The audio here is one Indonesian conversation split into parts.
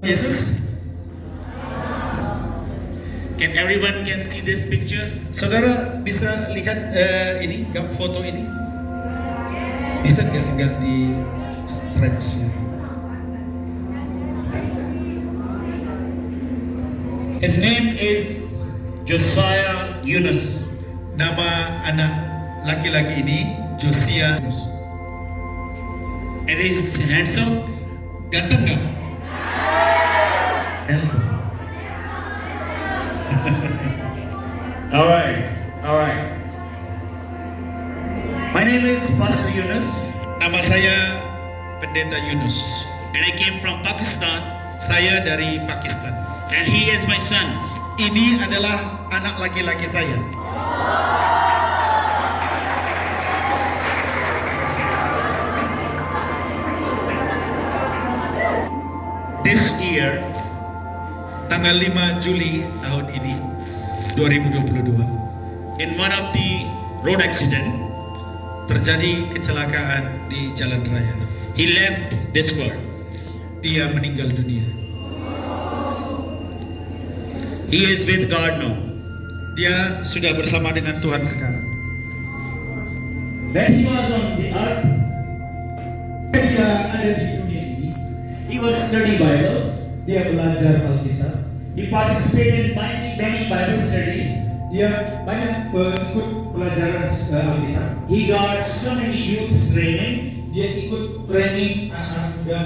Yesus. Can everyone can see this picture? Saudara bisa lihat ini foto ini? Bisa nggak di stretch? His name is Josiah Yunus. Nama anak laki-laki ini Josiah Yunus. Is he handsome? Ganteng nggak? Handsome. All right. My name is Pastor Yunus, Nama saya Pendeta Yunus. and I came from Pakistan, Saya dari Pakistan. and he is my son. Ini adalah anak laki-laki saya. This year, Tanggal 5 Juli tahun ini 2022 in one of the road accident, terjadi kecelakaan di jalan raya. he left this world. Dia meninggal dunia. He is with God now. Dia sudah bersama dengan Tuhan sekarang. When he was on the earth, Dia ada di dunia ini. he was studying Bible. Dia belajar Alkitab. He participated in many Bible studies. Dia banyak ikut pelajaran Alkitab. He got so many youth training. Dia ikut training anak-anak muda.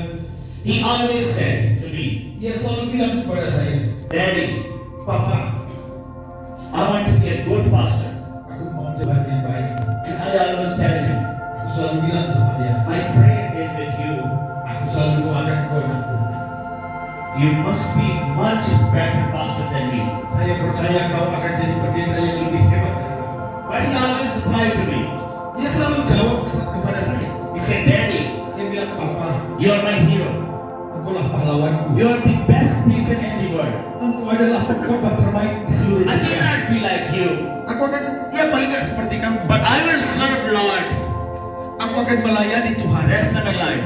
He always said to me, Dia selalu bilang kepada saya, Daddy, Papa, I want to be a good pastor. aku mau Tuhan yang baik. And I always tell him, Aku selalu bilang sama dia, I pray is with you. aku selalu doakan kau anakku. You must be much better pastor than me. Saya percaya kau akan jadi pendeta yang lebih hebat dari aku. But he always replied to me. Dia selalu jawab kepada saya. He said, Daddy, Dia bilang, Papa, you are my hero. engkaulah pahlawanku. You are the best preacher in the world. Engkau adalah pengkhotbah terbaik di seluruh I dunia. cannot be like you, Aku akan, ya paling nggak seperti kamu. but I will serve Lord Aku akan melayani Tuhan rest of my life.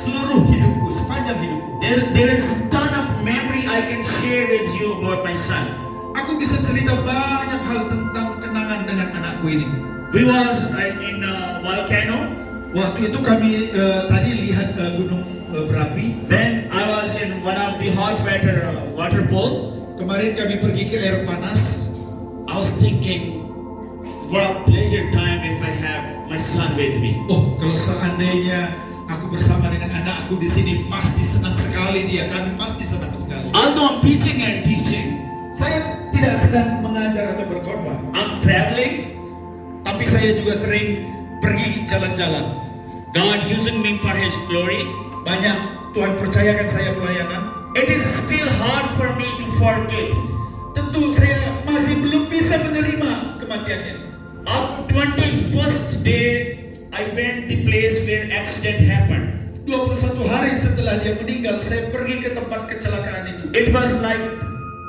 seluruh hidupku, sepanjang hidupku. There is ton of memory I can share with you about my son. Aku bisa cerita banyak hal tentang kenangan dengan anakku ini. We was in a volcano. Waktu itu kami tadi lihat gunung berapi. Then I was in one of the hot water pool. Kemarin kami pergi ke air panas. I was thinking, what a pleasure time if I have my son with me. Oh, kalau seandainya aku bersama dengan anakku di sini, pasti senang sekali dia. Kami pasti senang sekali. Although I'm preaching and teaching, Saya tidak sedang mengajar atau berkhotbah, I'm traveling. tapi saya juga sering pergi jalan-jalan. God using me for His glory. Banyak Tuhan percayakan saya pelayanan. It is still hard for me to forget. Tentu saya masih belum bisa menerima kematiannya. On 21st day, I went the place where accident happened. 21 hari setelah dia meninggal, saya pergi ke tempat kecelakaan itu. It was like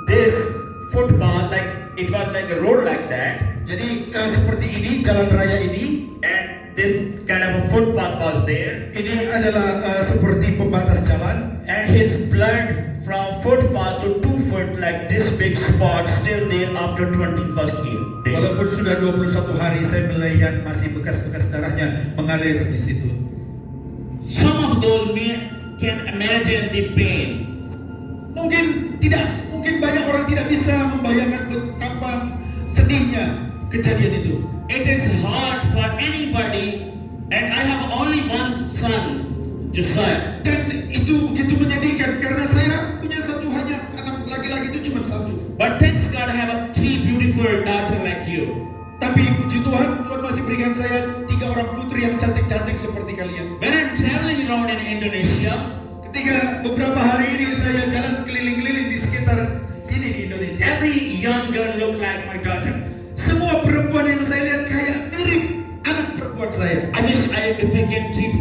this footpath, like it was like a road like that, Jadi seperti ini, jalan raya ini. and this kind of a footpath was there, Ini adalah seperti pembatas jalan. and his blood from footpath to 2 foot, like this big spot, still there after 21st year. Walaupun sudah 21 hari, saya melihat masih bekas-bekas darahnya mengalir di situ. Some of those men can imagine the pain. Mungkin banyak orang tidak bisa membayangkan betapa sedihnya kejadian itu. It is hard for anybody, and I have only one son, Josiah. Dan itu begitu menyedihkan karena saya punya satu hanya anak laki-laki itu cuma satu. But thanks God I have a 3 beautiful daughter like you. Tapi puji Tuhan, Tuhan masih berikan saya 3 orang putri yang cantik-cantik seperti kalian. When I'm traveling around in Indonesia, Ketika beberapa hari ini saya jalan keliling-keliling di sekitar sini di Indonesia, every young girl look like my daughter. semua perempuan yang saya lihat kayak mirip anak perempuan saya. I wish if I can treat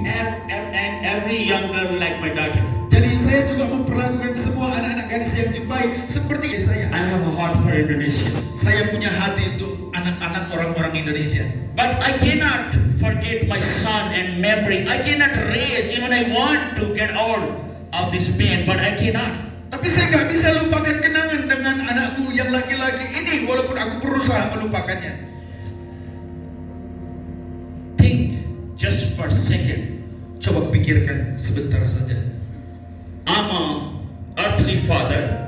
every young girl like my daughter. Jadi saya juga memperlakukan semua anak-anak gadis yang jumpai seperti saya. I have a heart for Indonesia. Saya punya hati untuk anak-anak orang-orang Indonesia. But I cannot forget my son and memory. I cannot raise, even I want to get old. of this man, but I cannot. Tapi saya nggak bisa lupakan kenangan dengan anakku yang laki-laki ini, walaupun aku berusaha melupakannya. Think just for a second. Coba pikirkan sebentar saja. I'm a earthly father,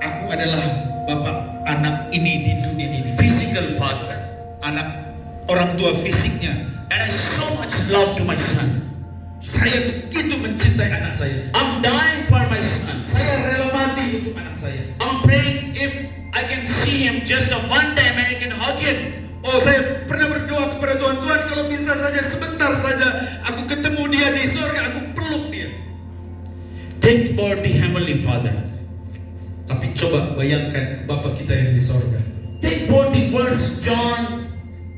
Aku adalah bapak anak ini di dunia ini, physical father, anak orang tua fisiknya. and I so much love to my son. Saya begitu mencintai anak saya. I'm dying for my son. Saya rela mati untuk anak saya. I'm praying if I can see him just a one time and I can hug him. Oh, saya pernah berdoa kepada Tuhan, Tuhan kalau bisa saja sebentar saja aku ketemu dia di surga, aku peluk dia. Think about the Heavenly Father. Tapi coba bayangkan Bapa kita yang di surga. Think about the verse John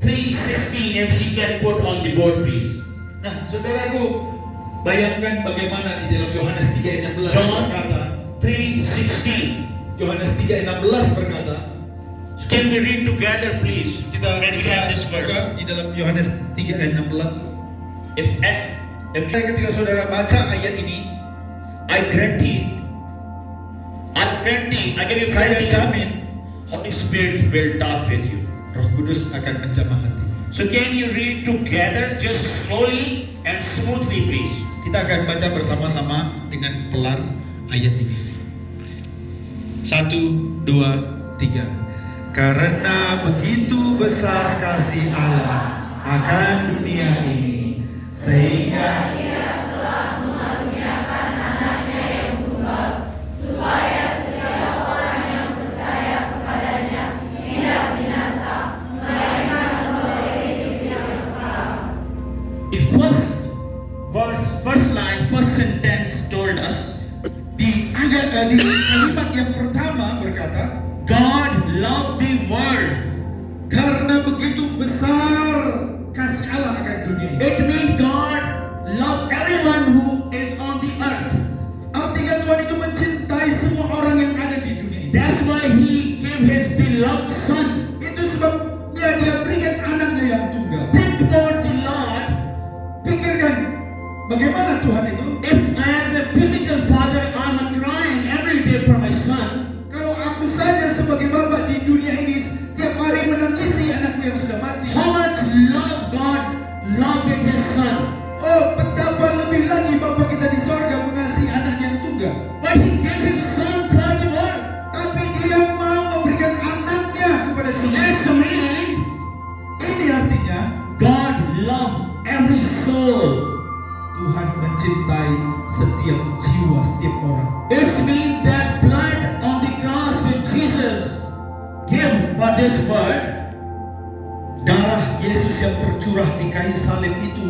3:16, if she can put on the board, please. Nah, saudaraku, bayangkan bagaimana di dalam Yohanes 3:16 John berkata, 3:16. Yohanes 3:16 berkata, Can we read together, please? kita Can we have this verse? buka di dalam Yohanes 3:16. If Ketika saudara baca ayat ini, I guarantee, I give you saya guarantee, jamin Holy Spirit will talk with you. Roh Kudus akan menjamah hati. So can you read together, just slowly and smoothly, please? Kita akan baca bersama-sama dengan pelan ayat ini. 1, 2, 3. Karena begitu besar kasih Allah akan dunia ini, sehingga Dia telah mengaruniakan anaknya yang tunggal, supaya setiap orang yang percaya kepadanya tidak binasa, melainkan menoleh hidup yang kekal. The first line, first sentence told us, Di kalimat yang pertama berkata, God loved the world. karena begitu besar kasih Allah akan dunia ini. It means God loved everyone who is on the earth. Artinya Tuhan itu mencintai semua orang yang ada di dunia ini. That's why He gave His beloved Son. Itu sebabnya Dia berikan anaknya yang tunggal. Think about the Lord. Pikirkan bagaimana Tuhan itu. If as a physical father I'm crying every day for my son, Kalau aku saja sebagai bapak di dunia ini setiap hari menangisi anakku yang sudah mati. how much love God loved with His Son. Oh, betapa lebih lagi Bapa kita di sorga mengasihi anaknya yang tunggal. But He gave His Son for the world. Tapi Dia mau memberikan anaknya kepada So semua. that's mean Ini artinya God loved every soul. Tuhan mencintai setiap jiwa, setiap orang. It means that blood on the cross which Jesus gave for this world, Darah Yesus yang tercurah di kayu salib itu,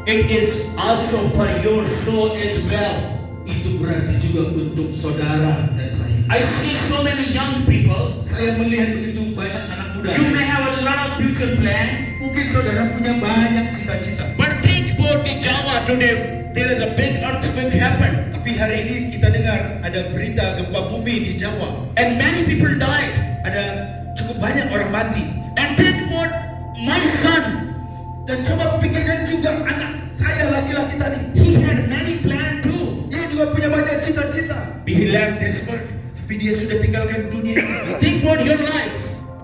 it is also for your soul as well. itu berarti juga untuk saudara dan saya. I see so many young people. Saya melihat begitu banyak anak muda. You may have a lot of future plan, Mungkin saudara punya banyak cita-cita. but think about the Java today. There is a big earthquake happened, Tapi hari ini kita dengar ada berita gempa bumi di Jawa. and many people died. Ada cukup banyak orang mati. And think about my son. Dan coba pikirkan juga anak saya laki-laki tadi. He had many plans too. Dia juga punya banyak cita-cita. He left this world. Tapi dia sudah tinggalkan dunia ini. Think about your life.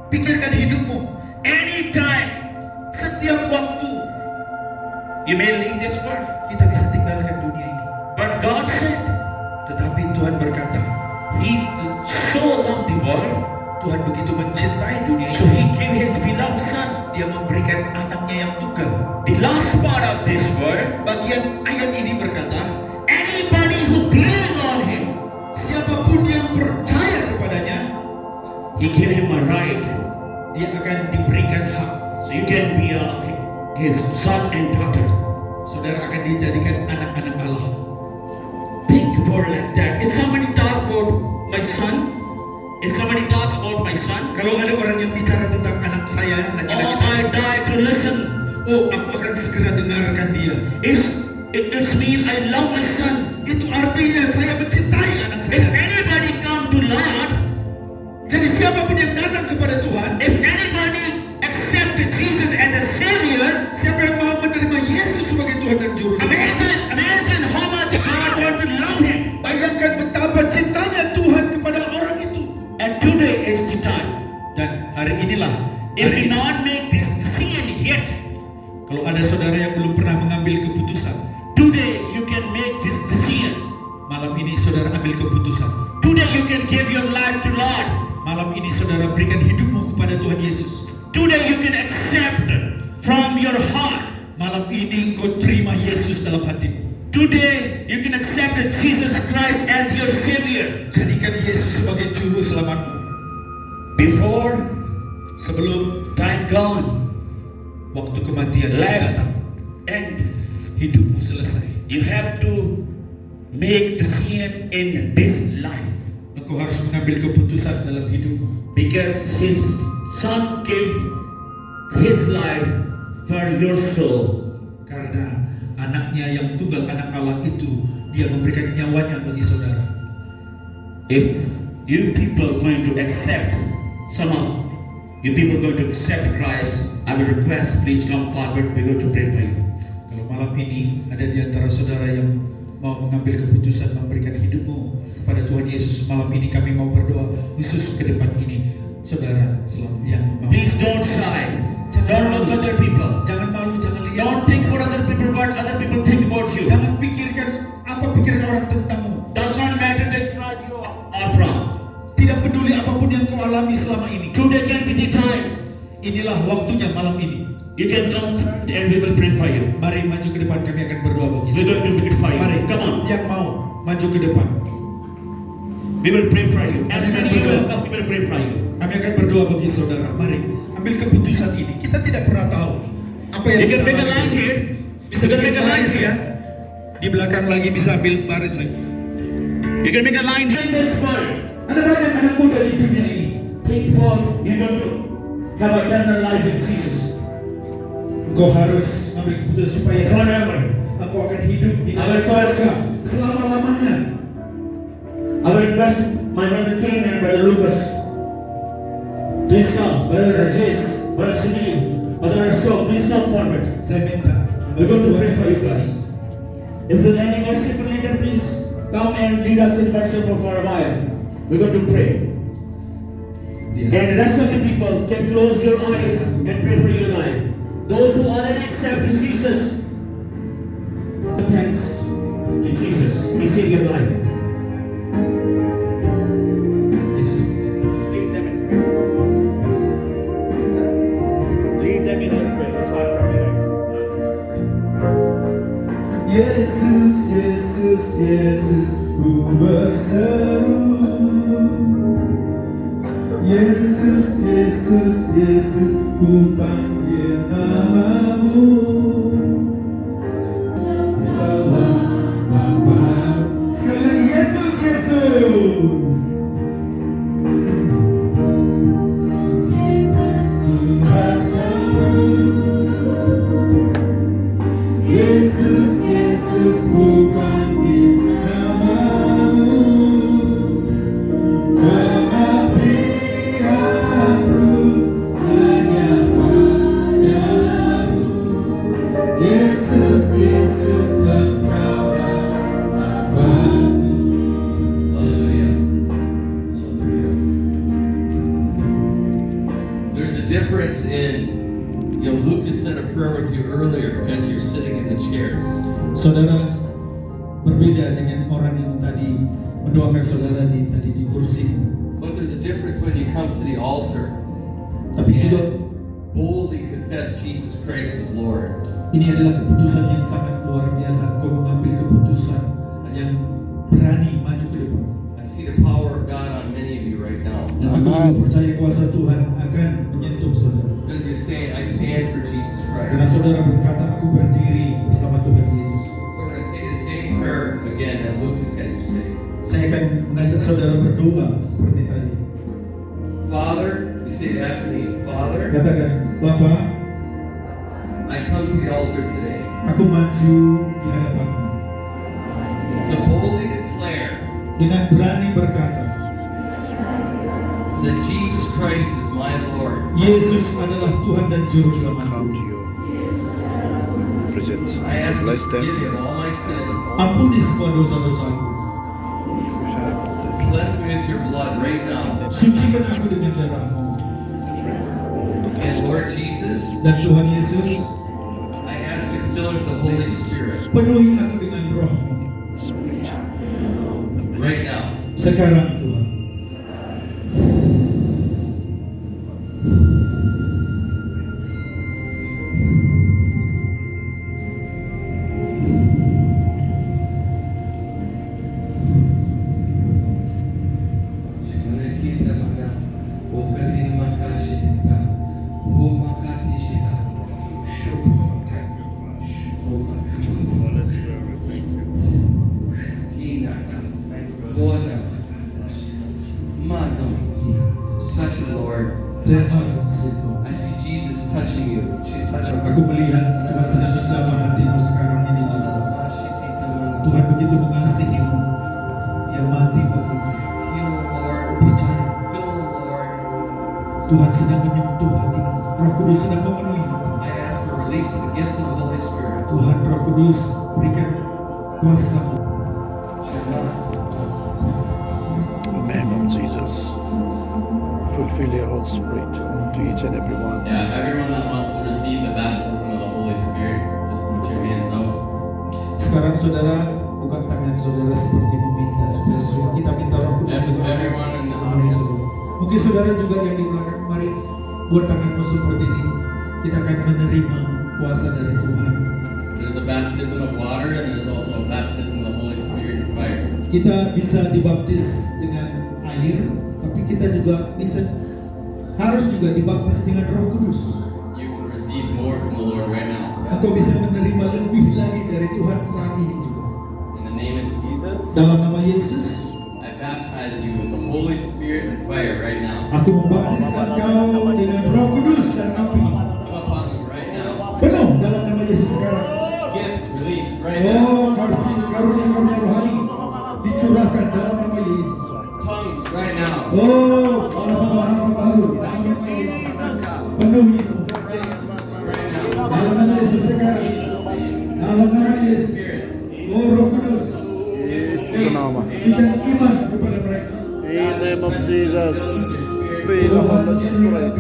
Pikirkan hidupmu. Anytime Setiap waktu you may leave this world. kita bisa tinggalkan dunia ini. But God said, Tetapi Tuhan berkata, He so loved the world, Tuhan begitu mencintai dunia so ini. He gave His beloved Son. Dia memberikan anaknya yang tunggal. The last part of this word, Bagian ayat ini berkata, anybody who believes on Him, siapapun yang percaya kepadanya, He gave him a right. dia akan diberikan hak. So you can be His son and daughter. Saudara akan dijadikan anak-anak Allah. Think about like that. If somebody talk about my son, if somebody talk about my son, Kalau ada orang yang bicara tentang anak saya, laki-laki oh, I tadi, die to listen. oh, aku akan segera dengarkan dia. It's mean I love my son. Itu artinya saya mencintai anak If saya. anybody come to Lord, Jadi siapapun yang datang kepada Tuhan, if anybody accept Jesus as a Savior, siapa yang mau menerima Yesus sebagai Tuhan dan Juru Selamat, imagine how much God wants to love him. mengambil keputusan. Today you can give your life to Lord. Malam ini saudara berikan hidupmu kepada Tuhan Yesus. Today you can accept from your heart. Malam ini engkau terima Yesus dalam hatimu. Today you can accept Jesus Christ as your Savior. Jadikan Yesus sebagai juru selamatmu. Before Sebelum time gone, waktu kematian life datang, end. hidupmu selesai. You have to make decision in this life Engkau harus mengambil keputusan dalam hidupmu. because His Son gave His life for your soul. Karena anaknya yang tunggal, anak Allah itu, dia memberikan nyawanya bagi saudara. If you people going to accept, some of you people going to accept Christ, I will request please come forward. We're going to pray for you. Kalau malam ini ada di antara saudara yang mau mengambil keputusan memberikan hidupmu kepada Tuhan Yesus, malam ini kami mau berdoa khusus ke depan ini. Saudara yang mau, Please don't shy. Don't look at other people. jangan malu, jangan lihat. Don't think about other people, what other people think about you. Jangan pikirkan apa pikiran orang tentangmu. Does not matter which tribe you are from. Tidak peduli apapun yang kau alami selama ini. Today can be the time. Inilah waktunya malam ini. You can come and we will pray for you. Mari maju ke depan, kami akan berdoa bagi We're saudara. going to pray for you. Mari, Come on. yang mau maju ke depan. We will pray for you. As many you will come, we will pray for you. Kami akan berdoa bagi saudara. Mari, ambil keputusan ini. Kita tidak pernah tahu apa yang You can kita make a alami. line here. Bisa You can bikin make a line baris ya. here. Di belakang lagi bisa ambil baris lagi. You can make a line here in this world. Ada banyak anak muda di dunia ini. Think what you're going to have eternal life with Jesus. Engkau harus ambil keputusan supaya Forever. engkau akan hidup di dalam Our surga selama-lamanya. I will request my brother King and brother Lucas. Please come. Brother Rajesh, brother Sunil, brother Ashok, please come forward. Saya minta. We're going to pray for you guys. If there's any worship leader, please come and lead us in worship for a while. We're going to pray. Yes. And the rest of the people can close your eyes and pray for your life. Those who already accepted Jesus, thanks to Jesus, receive your life. Lead them in prayer. Lead them in your prayer. It's hard for me. Yesus, Yesus, Yesus, ku berseru. Yesus, Yesus, Yesus, ku panggil namamu. Bapa, Bapa, sekali lagi Yesus, Yesus. Yesus, Yesus, ku panggil namamu. Pengabdianku hanya padamu. Yesus, Yesus, Engkaulah Bapakku. Hallelujah. There's a difference in, Lucas said a prayer with you earlier as you're sitting in the chairs. Saudara berbeda dengan orang yang tadi mendoakan saudara tadi di kursi. But there's a difference when you come to the altar Tapi juga and boldly confess Jesus Christ as Lord. ini adalah keputusan yang sangat luar biasa. Kau mengambil keputusan yang berani maju ke depan. I see the power of God on many of you right now. Dan aku percaya kuasa Tuhan akan menyentuh saudara. Because you're saying, I stand for Jesus Karena Christ. saudara berkata, aku berdiri bersama Tuhan Yesus. So I'm going to say the same prayer again that Lucas had you say. Saya akan mengajak saudara berdoa seperti tadi. Father, you say it after me. Father, Katakan, Bapa, I come to the altar today aku maju di hadapanmu to boldly declare dengan berani berkata, that Jesus Christ is my Lord. Yesus adalah Tuhan dan Juru Selamatku. I ask you to forgive me of all my sins. Ampuni semua dosa-dosaku. Cleanse me with your blood right now. Sucikan aku dengan darahmu. And Lord Jesus, Dan Tuhan Yesus, I ask you to fill me with the Holy Spirit penuhi aku dengan rohmu. right now. now. Sekarang Tuhan. Touch it, Lord. Terima kasih Tuhan. I see Jesus touching you. Aku melihat Tuhan sedang menjamah hatimu sekarang ini juga. Tuhan begitu mengasihimu. Yang mati bagimu. Heal, Lord. Percaya. Fill, Lord. Tuhan sedang menyentuh hatimu. Roh Kudus sedang memenuhi hatimu. I ask for release of the gifts of the Holy Spirit. Tuhan Roh Kudus berikan kuasa-Mu. In the name of Jesus, fulfill your Holy Spirit to each and every one. Yeah, everyone that wants to receive the baptism of the Holy Spirit, just put your hands up. Sekarang saudara, buka tangan saudara seperti meminta supaya kita minta Roh Kudus. Everyone in the audience. Mungkin saudara juga yang di belakang, mari buat tanganmu seperti ini. Kita akan menerima kuasa dari Tuhan. There's a baptism of water and there's also a baptism of the Holy Spirit and fire. Kita bisa dibaptis dengan air, tapi kita juga harus juga dibaptis dengan Roh Kudus. You can receive more from the Lord right now. Atau bisa menerima lebih lagi dari Tuhan saat ini juga. In the name of Jesus, Dalam nama Yesus, I baptize you with the Holy Spirit and fire right now. aku membaptiskan kau dengan Roh Kudus dan api. Come upon you right now. Penuh dalam nama Yesus sekarang. Gifts released right now. Oh, kasih karunia-karunia rohani dicurahkan dalam nama Yesus. Tongues right now. Oh, bahasa-bahasa baru. Penuhi itu. Right now. Dalam nama Yesus sekarang. Dalam nama Yesus. Oh, Roh Kudus. Yesu nama. Berikan iman kepada mereka. In the name of Jesus, fill the Holy Spirit.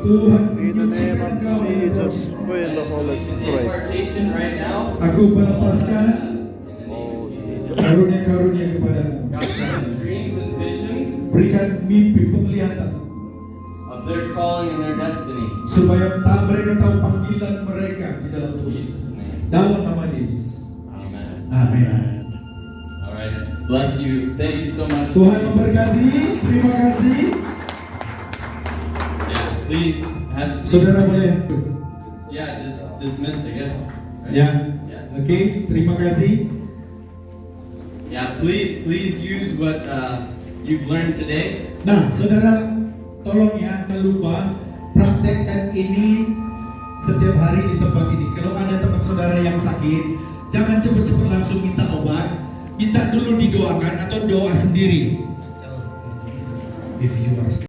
Tuhan, In the name of Jesus, fill the Holy Spirit. Impartation right now. aku melepaskan karunia-karunia kepadamu. God send dreams and visions Berikan mimpi penglihatan of their calling and their destiny. supaya mereka tahu panggilan mereka di dalam In Tuhan. Jesus' name. Dalam nama Yesus. Amen. Amin. All right. Bless you. Thank you so much. Tuhan memberkati. Terima kasih. Yeah, please have a seat. Saudara boleh. Yeah, just dismissed, I guess. Right? Ya. Yeah. Oke, terima kasih. Yeah, please use what you've learned today. Nah, saudara, tolong ya, jangan lupa praktekkan ini setiap hari di tempat ini. Kalau ada teman saudara yang sakit, jangan cepat-cepat langsung minta obat. Minta dulu didoakan atau doa sendiri. If you are